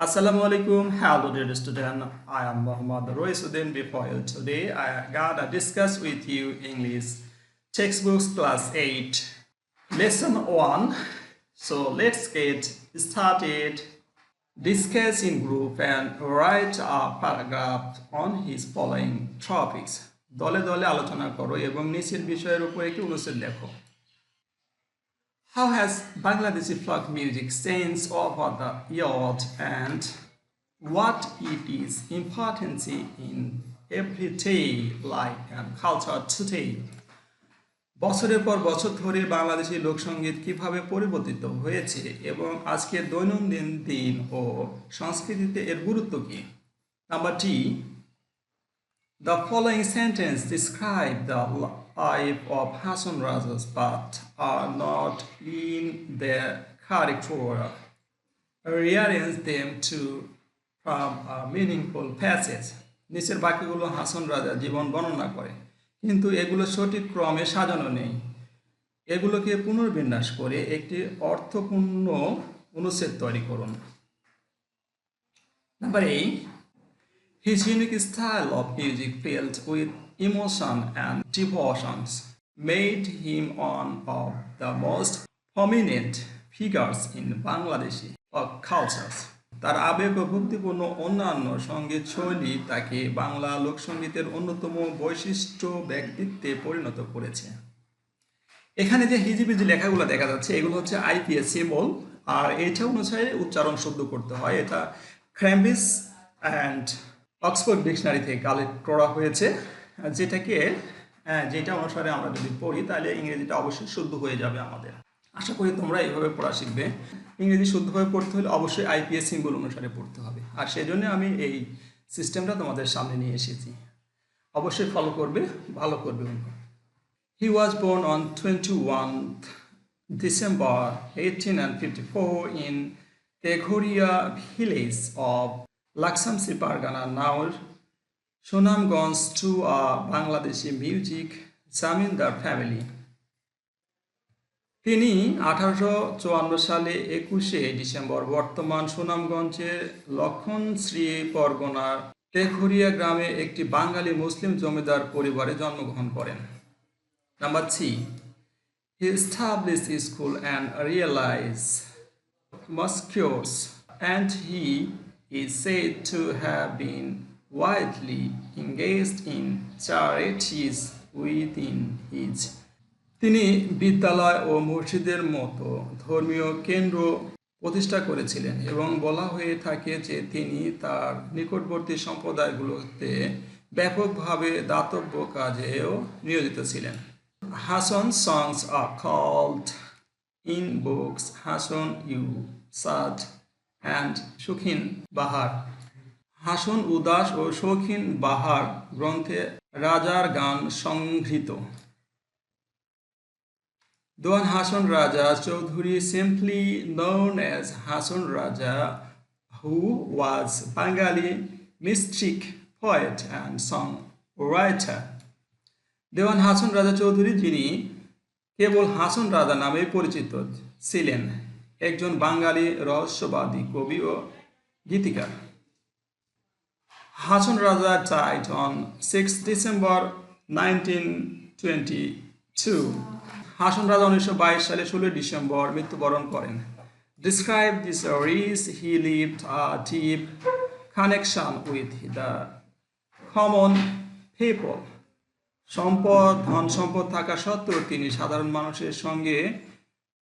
Assalamu alaikum. Hello, dear student. I am Muhammad Roisuddin. Before you today, I gotta discuss with you English textbooks class 8, lesson 1. So let's get started. Discuss in group and write a paragraph on his following topics. দলে দলে আলোচনা করো এবং নিচের বিষয়ের উপর একটি অনুচ্ছেদ লেখো। How has Bangladeshi folk music changed over the years and what it is importance in everyday life and culture today? বছরের পর বছর ধরে বাংলাদেশি লোকসঙ্গীত কিভাবে পরিবর্তিত হয়েছে এবং আজকের দৈনন্দিন দিন ও সংস্কৃতিতে এর গুরুত্ব কি? Number D. The following sentence describe the life of Hasan Rajas but are not in their correct order. Rearrange them to from a meaningful passage. নিচের বাক্যগুলো হাসান রাজার জীবন বর্ণনা করে, কিন্তু এগুলো সঠিক ক্রমে সাজানো নেই। এগুলোকে পুনর্বিন্যাস করে একটি অর্থপূর্ণ অনুচ্ছেদ তৈরি করুন। Number 8. His unique style of music filled with emotion and devotions made him one of the most prominent figures in Bangladeshi folk cultures. তার আবেগ ও ভক্তিপূর্ণ অন্যান্য সঙ্গীত শৈলী তাকে বাংলা লোকসঙ্গীতের অন্যতম বৈশিষ্ট্য ব্যক্তিত্বে পরিণত করেছে। এখানে যে হিজিবিজি লেখাগুলো দেখা যাচ্ছে এগুলো হচ্ছে আইপিএস সিম্বল, আর এটা অনুসারে উচ্চারণ শুদ্ধ করতে হয়। এটা ক্যামব্রিজ অ্যান্ড অক্সফোর্ড ডিকশনারি থেকে কালেক্ট করা হয়েছে, যেটা অনুসারে আমরা যদি পড়ি তাহলে ইংরেজিটা অবশ্যই শুদ্ধ হয়ে যাবে আমাদের। আশা করি তোমরা এইভাবে পড়া শিখবে। ইংরেজি শুদ্ধভাবে পড়তে হলে অবশ্যই আইপিএস সিম্বল অনুসারে পড়তে হবে, আর সেই জন্য আমি এই সিস্টেমটা তোমাদের সামনে নিয়ে এসেছি। অবশ্যই ফলো করবে, ভালো করবে। He was born on 21st December 1854 in Teghoria village of Laksamsi Pargana, now Sunamganj, to a Bangladeshi music zamindar family. তিনি 1854 সালে 21শে ডিসেম্বর বর্তমান সুনামগঞ্জের লক্ষণশ্রী পরগনার তেঘরিয়া গ্রামে একটি বাঙালি মুসলিম জমিদার পরিবারে জন্মগ্রহণ করেন। Number 3. He established a school and realized mosques, and he is said to have been widely engaged in charities within his. তিনি বিদ্যালয় ও মসজিদের মতো ধর্মীয় কেন্দ্র প্রতিষ্ঠা করেছিলেন এবং বলা হয়ে থাকে যে তিনি তার নিকটবর্তী সম্প্রদায়গুলোতে ব্যাপকভাবে দাতব্য কাজেও নিয়োজিত ছিলেন। Hasan's songs are called in books Hasan U Sad and Shokhin Bahar. Hason উদাস ও শৌখিন বাহার গ্রন্থে রাজার গান সংগৃহীত। Dewan Hasan Raja Chaudhuri, simply known as Hasan Raja, who was Bengali mystic poet and songwriter. দেওয়ান হাসান রাজা চৌধুরী, যিনি কেবল হাসান রাজা নামে পরিচিত ছিলেন, একজন বাঙালি রহস্যবাদী কবি ও গীতিকার। হাসান রাজা died on 6 December 1922. হাসান রাজা 1922 সালে 16 ডিসেম্বর মৃত্যুবরণ করেন। Describe this race, he lived a deep connection with the common people. ধন সম্পদ থাকা সত্ত্বেও তিনি সাধারণ মানুষের সঙ্গে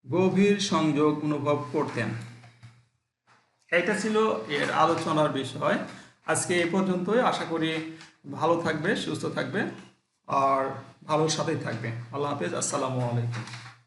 গভীর সংযোগ অনুভব করতেন। এটা ছিল এর আলোচনার বিষয়। আজকে এই পর্যন্তই। আশা করি ভালো থাকবে, সুস্থ থাকবে আর ভালোর সাথেই থাকবে। আল্লাহ হাফেজ। আসসালামু আলাইকুম।